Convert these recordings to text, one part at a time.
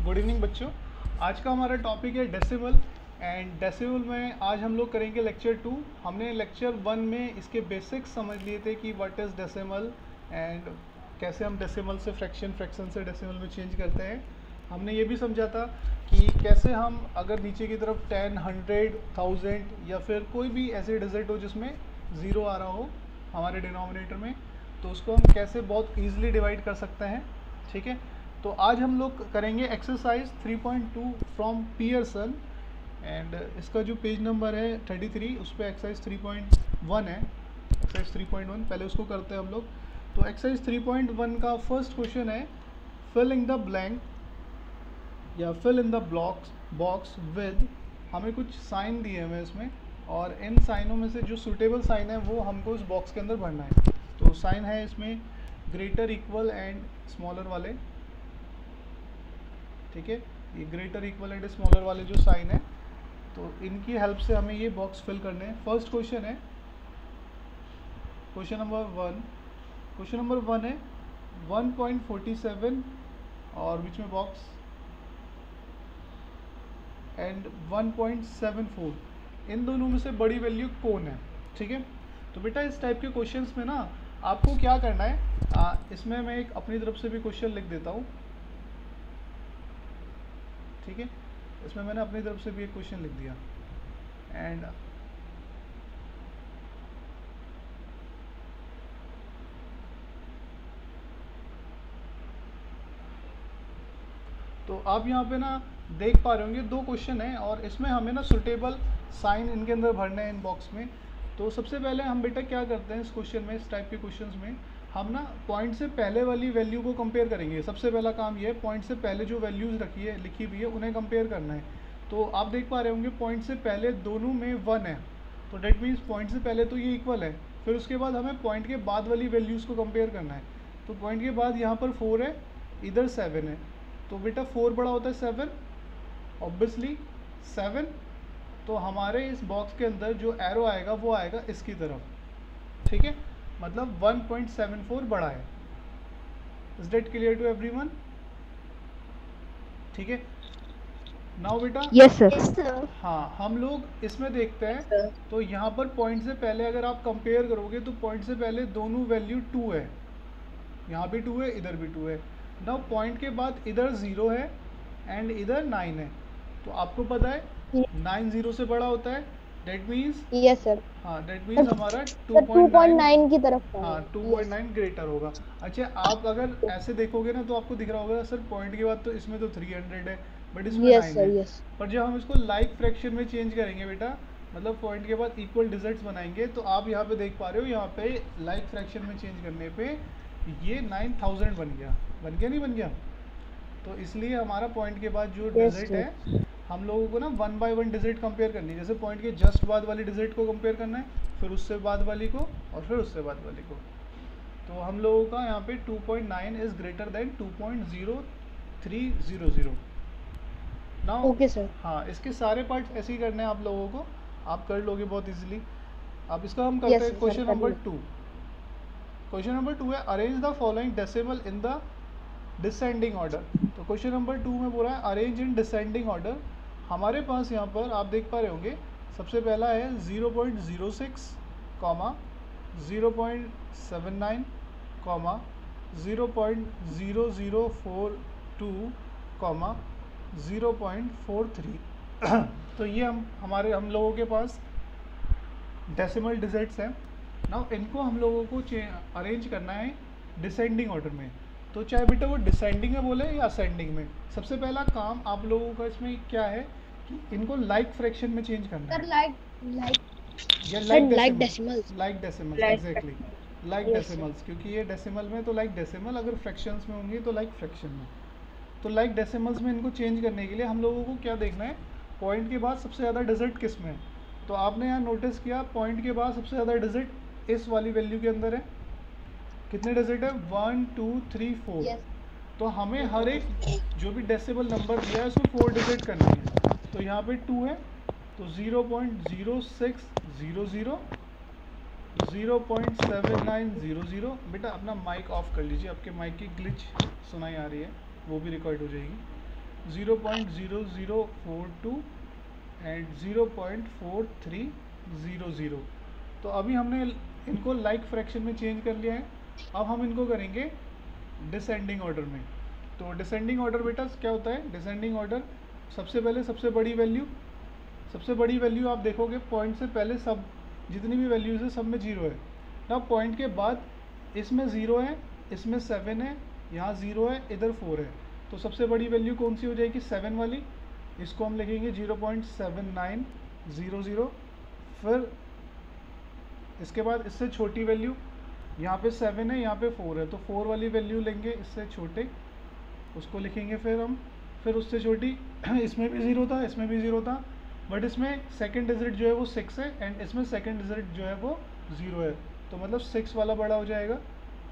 Good evening बच्चों। आज का हमारा टॉपिक है डेसिमल एंड डेसिमल में आज हम लोग करेंगे लेक्चर 2। हमने लेक्चर 1 में इसके बेसिक्स समझ लिए थे कि व्हाट इज़ डेसिमल एंड कैसे हम डेसिमल से फ्रैक्शन से डेसिमल में चेंज करते हैं। हमने ये भी समझा था कि कैसे हम अगर नीचे की तरफ 10, 100, 1000 या फिर कोई भी ऐसे डिजिट हो जिसमें ज़ीरो आ रहा हो हमारे डिनोमिनेटर में, तो उसको हम कैसे बहुत ईजिली डिवाइड कर सकते हैं। ठीक है, तो आज हम लोग करेंगे एक्सरसाइज 3.2 फ्रॉम पियर्सन एंड इसका जो पेज नंबर है 33, उस पर एक्सरसाइज 3.1 है। एक्सरसाइज 3.1 पहले उसको करते हैं हम लोग। तो एक्सरसाइज 3.1 का फर्स्ट क्वेश्चन है फिल इन द ब्लैंक या fill in the box with, हमें कुछ साइन दिए हुए इसमें और इन साइनों में से जो सूटेबल साइन है वो हमको इस बॉक्स के अंदर भरना है। तो साइन है इसमें ग्रेटर, इक्वल एंड स्मॉलर वाले। ठीक है, ये ग्रेटर, इक्वल एंड स्मॉलर वाले जो साइन है तो इनकी हेल्प से हमें ये बॉक्स फिल करने हैं। फर्स्ट क्वेश्चन है क्वेश्चन नंबर 1। क्वेश्चन नंबर 1 है 1.47 और बीच में बॉक्स एंड 1.74, इन दोनों में से बड़ी वैल्यू कौन है। ठीक है, तो बेटा इस टाइप के क्वेश्चंस में ना आपको क्या करना है, इसमें मैं एक अपनी तरफ से भी क्वेश्चन लिख देता हूँ। ठीक है, इसमें मैंने अपनी तरफ से भी एक क्वेश्चन लिख दिया एंड तो आप यहाँ पे ना देख पा रहे होंगे दो क्वेश्चन हैं और इसमें हमें ना सुटेबल साइन इनके अंदर भरने हैं इन बॉक्स में। तो सबसे पहले हम बेटा क्या करते हैं इस क्वेश्चन में, इस टाइप के क्वेश्चंस में हम ना पॉइंट से पहले वाली वैल्यू को कंपेयर करेंगे। सबसे पहला काम ये है, पॉइंट से पहले जो वैल्यूज़ लिखी हुई है उन्हें कंपेयर करना है। तो आप देख पा रहे होंगे पॉइंट से पहले दोनों में 1 है, तो डेट मीन्स पॉइंट से पहले तो ये इक्वल है। फिर उसके बाद हमें पॉइंट के बाद वाली वैल्यूज़ को कंपेयर करना है। तो पॉइंट के बाद यहाँ पर 4 है, इधर 7 है, तो बेटा 4 बड़ा होता है 7, ऑब्वियसली 7। तो हमारे इस बॉक्स के अंदर जो एरो आएगा वो आएगा इसकी तरफ। ठीक है, मतलब 1.74 बड़ा है। Is that clear to everyone? ठीक है, नाउ बेटा यस सर। हाँ हम लोग इसमें देखते हैं। तो यहाँ पर पॉइंट से पहले अगर आप कंपेयर करोगे तो पॉइंट से पहले दोनों वैल्यू 2 है, यहाँ भी 2 है, इधर भी 2 है। नाउ पॉइंट के बाद इधर 0 है एंड इधर 9 है। तो आपको पता है 9 0 से बड़ा होता है, डेट मीन्स यस सर। हाँ डेट मीन्स हमारा 2.9 की तरफ हाँ 2.9 ग्रेटर होगा। अच्छा, आप अगर ऐसे देखोगे ना तो आपको दिख रहा होगा सर पॉइंट के बाद तो इसमें तो 300 है बट इसमें 9 है। पर जब हम इसको लाइक फ्रैक्शन में चेंज करेंगे बेटा, मतलब पॉइंट के बाद इक्वल डिजिट्स बनाएंगे, तो आप यहाँ पे देख पा रहे हो यहाँ पे लाइक फ्रैक्शन में चेंज करने पे ये 9000 बन गया नहीं बन गया। तो इसलिए हमारा पॉइंट के बाद जो डिजिट है हम लोगों को ना 1 बाय 1 डिजिट कंपेयर करनी है। जैसे पॉइंट के जस्ट बाद वाली डिजिट को कंपेयर करना है, फिर उससे बाद वाली को और फिर उससे बाद वाली को। तो हम लोगों का यहाँ पे 2.9 is greater than 2.0300 now. Okay sir. हाँ, इसके सारे पार्ट्स ऐसे ही करने हैं आप लोगों को, आप कर लोगे बहुत इजीली। अब इसका हम करते हैं क्वेश्चन नंबर 2। क्वेश्चन नंबर 2 है arrange the following decimal in the descending order. तो क्वेश्चन नंबर 2 में बोल रहा है अरेंज इन डिसेंडिंग ऑर्डर। हमारे पास यहाँ पर आप देख पा रहे होंगे सबसे पहला है 0.06, 0.79, 0.0042, 0.43। तो ये हम लोगों के पास डेसिमल डिजिट्स हैं। नाउ इनको हम लोगों को अरेंज करना है डिसेंडिंग ऑर्डर में। तो चाहे बेटा वो डिसेंडिंग में बोले या असेंडिंग में, सबसे पहला काम आप लोगों का इसमें क्या है कि इनको लाइक फ्रैक्शन में चेंज करना है। Like decimals exactly, like decimals, क्योंकि ये डेसिमल में तो लाइक डेसिमल, अगर फ्रैक्शंस में होंगे तो लाइक फ्रैक्शन में। तो लाइक डेसिमल्स में इनको चेंज करने के लिए हम लोगों को क्या देखना है, पॉइंट के बाद सबसे ज़्यादा डिजिट किस में है। तो आपने यहाँ नोटिस किया पॉइंट के बाद सबसे ज़्यादा डिजिट इस वाली वैल्यू के अंदर है। कितने डिजिट है? 1 2 3 4। तो हमें हर एक जो भी डेसिमल नंबर दिया है उसमें 4 डिजिट करनी है। तो यहाँ पे 2 है तो 0.0600, 0.7900। बेटा अपना माइक ऑफ कर लीजिए, आपके माइक की ग्लिच सुनाई आ रही है, वो भी रिकॉर्ड हो जाएगी। 0.0042 एंड 0.4300। तो अभी हमने इनको लाइक फ्रैक्शन में चेंज कर लिया है। अब हम इनको करेंगे डिसेंडिंग ऑर्डर में। तो डिसेंडिंग ऑर्डर बेटा क्या होता है? डिसेंडिंग ऑर्डर सबसे पहले सबसे बड़ी वैल्यू आप देखोगे पॉइंट से पहले सब जितनी भी वैल्यूज़ है सब में 0 है ना। पॉइंट के बाद इसमें 0 है, इसमें 7 है, यहाँ 0 है, इधर 4 है। तो सबसे बड़ी वैल्यू कौन सी हो जाएगी? 7 वाली। इसको हम लिखेंगे 0.7900। फिर इसके बाद इससे छोटी वैल्यू, यहाँ पे 7 है, यहाँ पे 4 है, तो 4 वाली वैल्यू लेंगे इससे छोटे, उसको लिखेंगे फिर उससे छोटी। इसमें भी 0 था, इसमें भी 0 था, बट इसमें सेकंड डिजिट जो है वो 6 है एंड इसमें सेकंड डिजिट जो है वो 0 है, तो मतलब 6 वाला बड़ा हो जाएगा।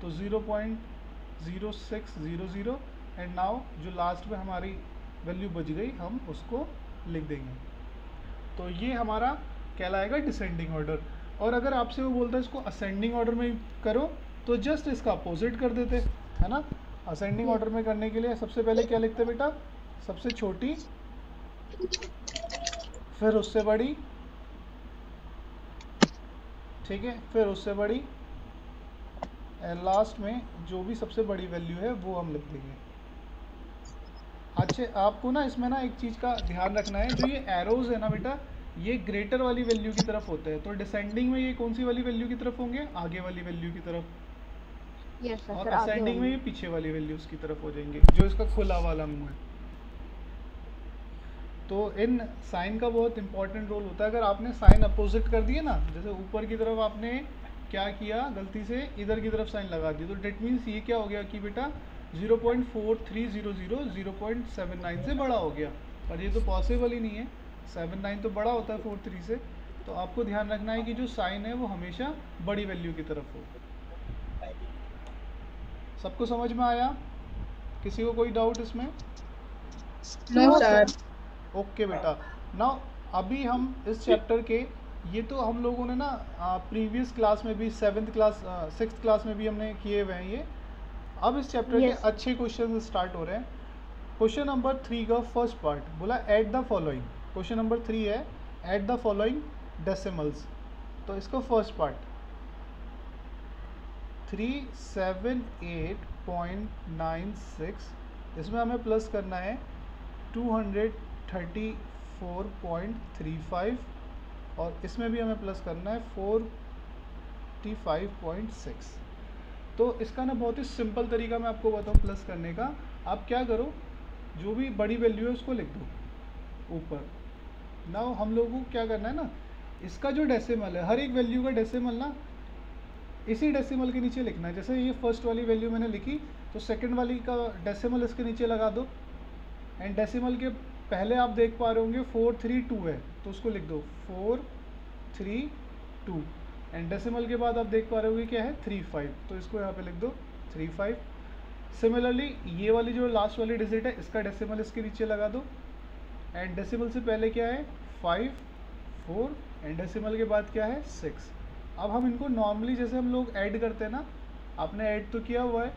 तो 0.0600 एंड नाउ जो लास्ट में हमारी वैल्यू बच गई हम उसको लिख देंगे। तो ये हमारा कहलाएगा डिसेंडिंग ऑर्डर। और अगर आपसे वो बोलता है इसको असेंडिंग ऑर्डर में करो तो जस्ट इसका अपोजिट कर देते, है ना। असेंडिंग ऑर्डर में करने के लिए सबसे पहले क्या लिखते हैं बेटा? सबसे छोटी, फिर उससे बड़ी, ठीक है, फिर उससे बड़ी, एंड लास्ट में जो भी सबसे बड़ी वैल्यू है वो हम लिख देंगे। अच्छा, आपको ना इसमें ना एक चीज़ का ध्यान रखना है, जो ये एरोज है ना बेटा, ये ग्रेटर वाली वैल्यू की तरफ होते हैं। तो डिसेंडिंग में ये कौन सी वाली वैल्यू की तरफ होंगे? आगे वाली वैल्यू की तरफ। Yes sir. और असेंडिंग में ये पीछे वाली वैल्यूज की तरफ हो जाएंगे, जो इसका खुला वाला मुंह है। तो इन साइन का बहुत इंपॉर्टेंट रोल होता है। अगर आपने साइन अपोजिट कर दिए ना, जैसे ऊपर की तरफ आपने क्या किया, गलती से इधर की तरफ साइन लगा दी, तो डेट मीन्स ये क्या हो गया कि बेटा 0.4300 0.79 से बड़ा हो गया। पर ये तो पॉसिबल ही नहीं है, 79 तो बड़ा होता है 43 से। तो आपको ध्यान रखना है कि जो साइन है वो हमेशा बड़ी वैल्यू की तरफ हो। सबको समझ में आया? किसी को कोई डाउट इसमें? No sir. ओके बेटा। नाउ अभी हम इस चैप्टर के, ये तो हम लोगों ने ना प्रीवियस क्लास में भी 7th क्लास 6th क्लास में भी हमने किए हुए हैं ये। अब इस चैप्टर के अच्छे क्वेश्चन स्टार्ट हो रहे हैं। क्वेश्चन नंबर 3 का फर्स्ट पार्ट बोला add the following. Question number 3 है ऐड द फॉलोइंग डेसिमल्स। तो इसका फर्स्ट पार्ट 378.96, इसमें हमें प्लस करना है 234.35 और इसमें भी हमें प्लस करना है 45.6। तो इसका ना बहुत ही सिंपल तरीका मैं आपको बताऊँ प्लस करने का। आप क्या करो, जो भी बड़ी वैल्यू है उसको लिख दो ऊपर। नाउ हम लोगों को क्या करना है ना, इसका जो डेसिमल है, हर एक वैल्यू का डेसिमल ना इसी डेसिमल के नीचे लिखना है। जैसे ये फर्स्ट वाली वैल्यू मैंने लिखी, तो सेकंड वाली का डेसिमल इसके नीचे लगा दो। एंड डेसिमल के पहले आप देख पा रहे होंगे 432 है, तो उसको लिख दो 432। एंड डेसिमल के बाद आप देख पा रहे होंगे क्या है 35, तो इसको यहाँ पे लिख दो 35। सिमिलरली ये वाली जो लास्ट वाली डिजिट है, इसका डेसिमल इसके नीचे लगा दो। एंड डेसिमल से पहले क्या है 5 4, एंड डेसिमल के बाद क्या है 6। अब हम इनको नॉर्मली जैसे हम लोग ऐड करते हैं ना, आपने ऐड तो किया हुआ है,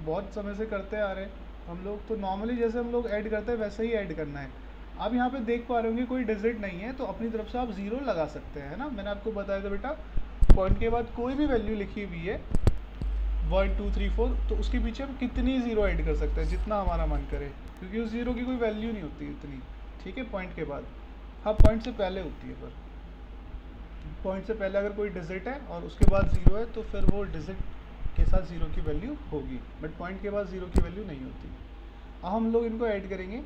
बहुत समय से करते आ रहे हैं हम लोग, तो नॉर्मली जैसे हम लोग ऐड करते हैं वैसे ही ऐड करना है। अब यहाँ पे देख पा रहे होंगे कोई डिजिट नहीं है, तो अपनी तरफ से आप 0 लगा सकते हैं, है ना। मैंने आपको बताया था बेटा, पॉइंट के बाद कोई भी वैल्यू लिखी हुई है 1 2 3 4, तो उसके पीछे हम कितनी 0 ऐड कर सकते हैं, जितना हमारा मन करे, क्योंकि उस 0 की कोई वैल्यू नहीं होती इतनी, ठीक है। पॉइंट के बाद, हाँ पॉइंट से पहले होती है, पर पॉइंट से पहले अगर कोई डिजिट है और उसके बाद 0 है तो फिर वो डिजिट के साथ 0 की वैल्यू होगी, बट पॉइंट के बाद 0 की वैल्यू नहीं होती। अब हम लोग इनको ऐड करेंगे।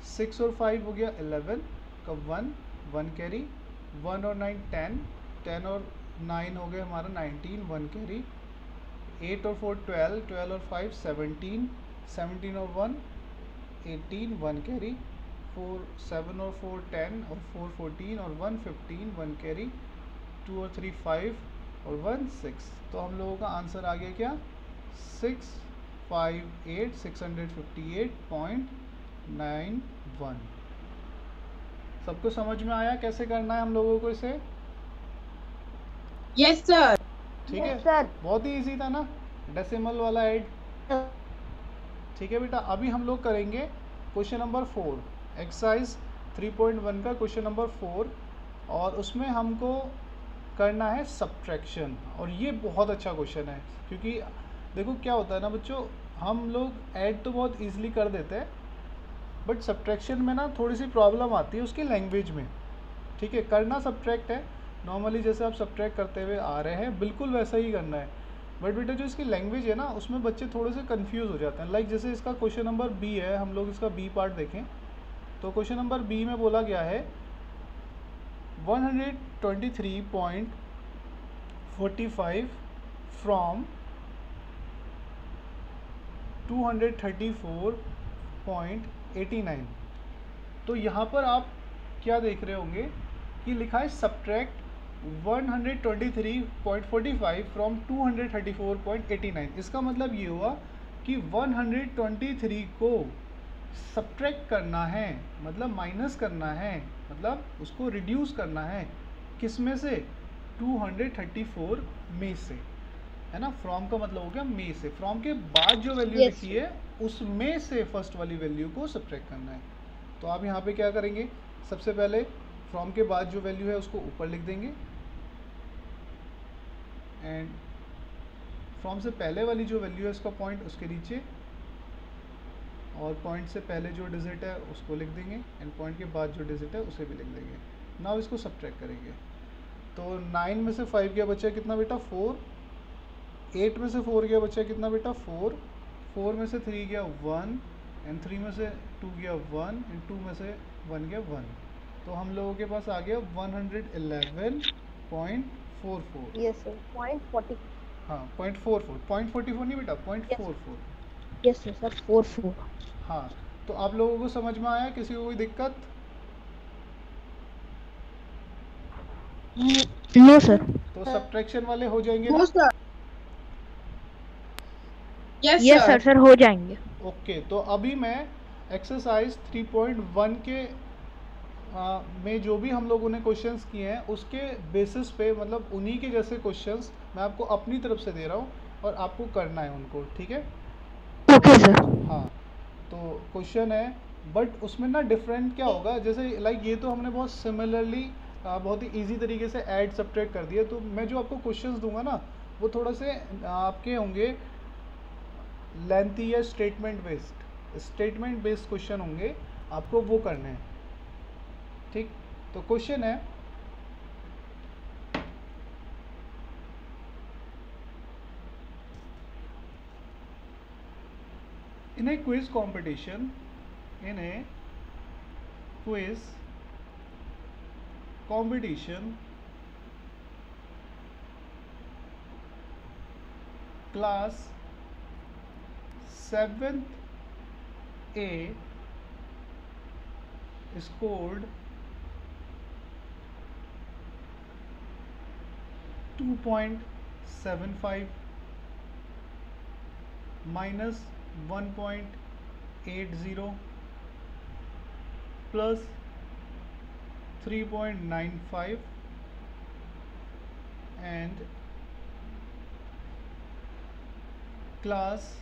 6 और 5 हो गया 11 का 1 कैरी, 1 और 9 10, 10 और 9 हो गए हमारा 19 1 कैरी, 8 और 4 12, 12 और 5 17, 17 और 1 18 1 कैरी, 7 और 4 10 और 4 14 और 1 15 1 कैरी, 2 और 3 5 और 1 6। तो हम लोगों का आंसर आ गया क्या 658,658.91। सबको समझ में आया कैसे करना है हम लोगों को इसे? Yes sir. ठीक है सर। बहुत ही इजी था ना डेसिमल वाला ऐड। ठीक है बेटा, अभी हम लोग करेंगे क्वेश्चन नंबर 4, एक्सरसाइज 3.1 का क्वेश्चन नंबर 4, और उसमें हमको करना है सब्ट्रैक्शन। और ये बहुत अच्छा क्वेश्चन है, क्योंकि देखो क्या होता है ना बच्चों, हम लोग ऐड तो बहुत ईजिली कर देते हैं, बट सब्ट्रैक्शन में ना थोड़ी सी प्रॉब्लम आती है उसकी लैंग्वेज में। ठीक है, करना सब्ट्रैक्ट है नॉर्मली, जैसे आप सब्ट्रैक्ट करते हुए आ रहे हैं बिल्कुल वैसा ही करना है, बट बेटा जो इसकी लैंग्वेज है ना उसमें बच्चे थोड़े से कंफ्यूज हो जाते हैं। लाइक जैसे इसका क्वेश्चन नंबर बी है, हम लोग इसका बी पार्ट देखें तो क्वेश्चन नंबर बी में बोला गया है 123.45 फ्रॉम 234.89। तो यहाँ पर आप क्या देख रहे होंगे कि लिखा है सब्ट्रैक्ट 123.45 फ्रॉम 234.89। इसका मतलब ये हुआ कि 123 को सब्ट्रैक्ट करना है, मतलब माइनस करना है, मतलब उसको रिड्यूस करना है, किस में से? 234 में से, है ना। फ्रॉम का मतलब हो गया में से, फ्रॉम के बाद जो वैल्यू Yes, लिखी है उसमें से फर्स्ट वाली वैल्यू को सब्ट्रैक्ट करना है। तो आप यहाँ पे क्या करेंगे, सबसे पहले फ्रॉम के बाद जो वैल्यू है उसको ऊपर लिख देंगे, एंड फ्रॉम से पहले वाली जो वैल्यू है उसका पॉइंट उसके नीचे, और पॉइंट से पहले जो डिजिट है उसको लिख देंगे, एंड पॉइंट के बाद जो डिजिट है उसे भी लिख देंगे। नाउ इसको सब्ट्रैक्ट करेंगे तो 9 में से 5 गया बचा कितना बेटा? 4। 8 में से 4 गया बचा कितना बेटा? 4। 4 में से 3 गया 1, एंड 3 में से 2 गया 1, एंड 2 में से 1 गया 1। तो हम लोगों के पास आ गया 111.44। yes, sir. 0.40. हाँ 0.44, 0.44 नहीं बेटा, 0.44। Yes, sir. 44. हाँ, तो आप लोगों को समझ में आया? किसी को कोई दिक्कत? No, sir. तो सब्ट्रैक्शन वाले हो जाएंगे No, ना? sir. Yes, Yes, sir. sir. हो जाएंगे. ओके, तो अभी मैं एक्सरसाइज 3.1 के में जो भी हम लोगों ने क्वेश्चंस किए हैं उसके बेसिस पे, मतलब उन्हीं के जैसे क्वेश्चंस मैं आपको अपनी तरफ से दे रहा हूँ और आपको करना है उनको, ठीक है? Okay, sir. हाँ, तो क्वेश्चन है, बट उसमें ना डिफरेंट क्या होगा, जैसे लाइक ये तो हमने बहुत सिमिलरली बहुत ही इजी तरीके से ऐड सब्ट्रैक्ट कर दिया, तो मैं जो आपको क्वेश्चंस दूंगा ना वो थोड़ा से आपके होंगे लेंथी या स्टेटमेंट बेस्ड क्वेश्चन होंगे, आपको वो करने हैं, ठीक? तो क्वेश्चन है, in a quiz competition, class 7th A scored 2.75 minus 1.80 plus 3.95 and class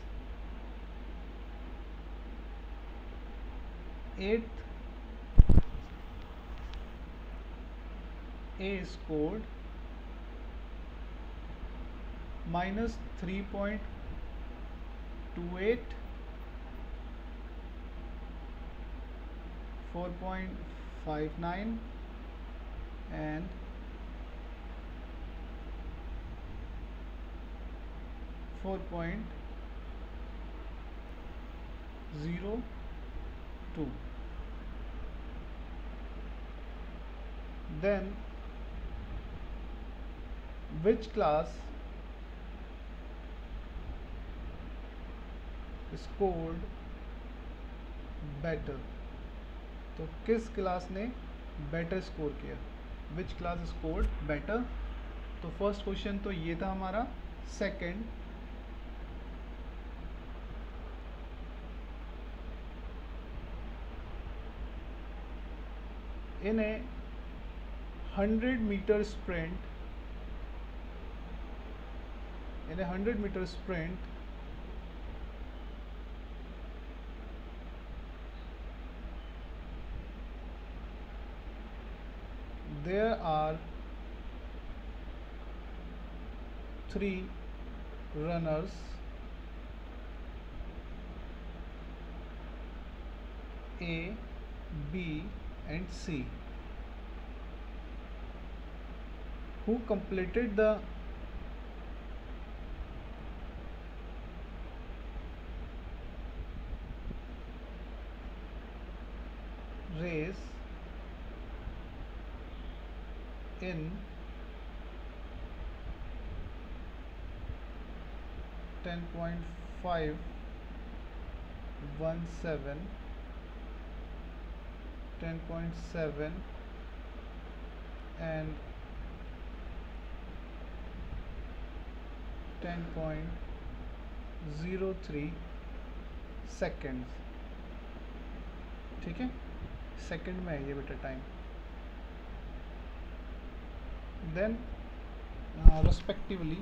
8th A scored minus 3.28, 4.59 and 4.02. Then which class scored better? तो किस क्लास ने बेटर स्कोर किया? Which class scored better? तो फर्स्ट क्वेश्चन तो ये था हमारा। Second, in a 100-meter sprint, there are 3 runners A, B and C who completed the race in 10.517, 10.7 and 10.03 seconds. ठीक है, सेकंड में है ये बेटा time. Then respectively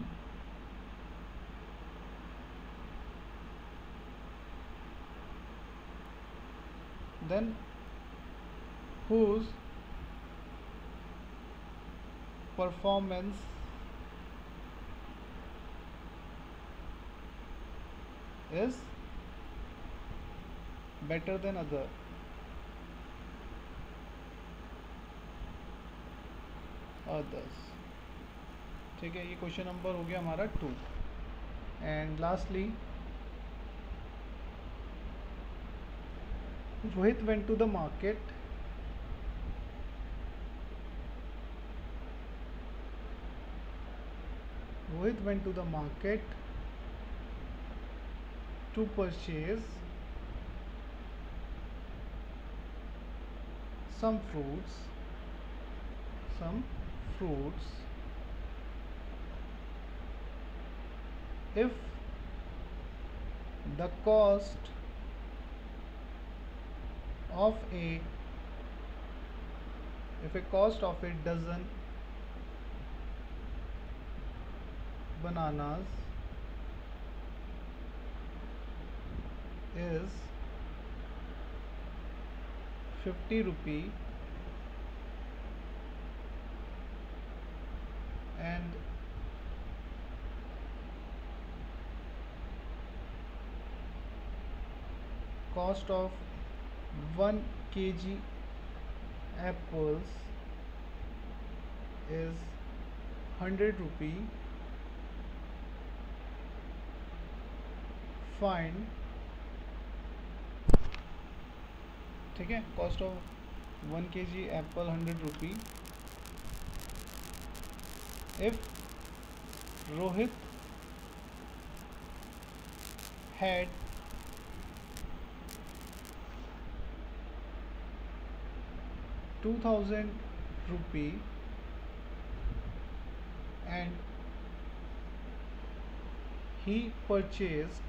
then whose performance is better than others. ठीक है, ये क्वेश्चन नंबर हो गया हमारा 2. And lastly Rohit went to the market to purchase some fruits. If the cost of a dozen bananas is 50 rupee and cost of 1 kg apples is 100 rupee. Find, ठीक है, cost of 1 kg apple 100 rupee. If Rohit had 2000 rupee and he purchased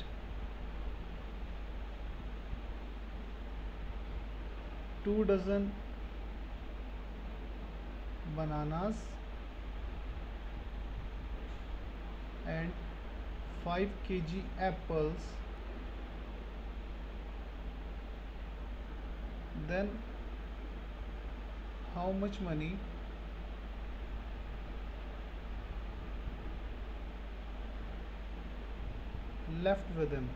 2 dozen bananas and 5 kg apples, then how much money left with him?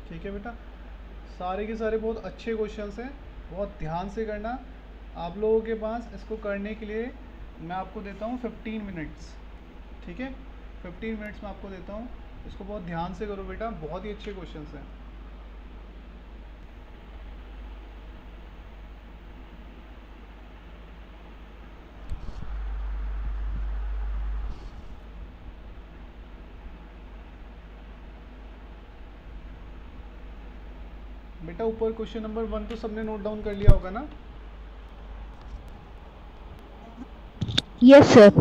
ठीक है बेटा, सारे के सारे बहुत अच्छे क्वेश्चंस हैं, बहुत ध्यान से करना. आप लोगों के पास इसको करने के लिए मैं आपको देता हूँ 15 मिनट्स. ठीक है, 15 मिनट्स में आपको देता हूँ, इसको बहुत ध्यान से करो बेटा, बहुत ही अच्छे क्वेश्चंस हैं. बेटा ऊपर क्वेश्चन नंबर 1 तो सबने नोट डाउन कर लिया होगा ना? Yes, sir.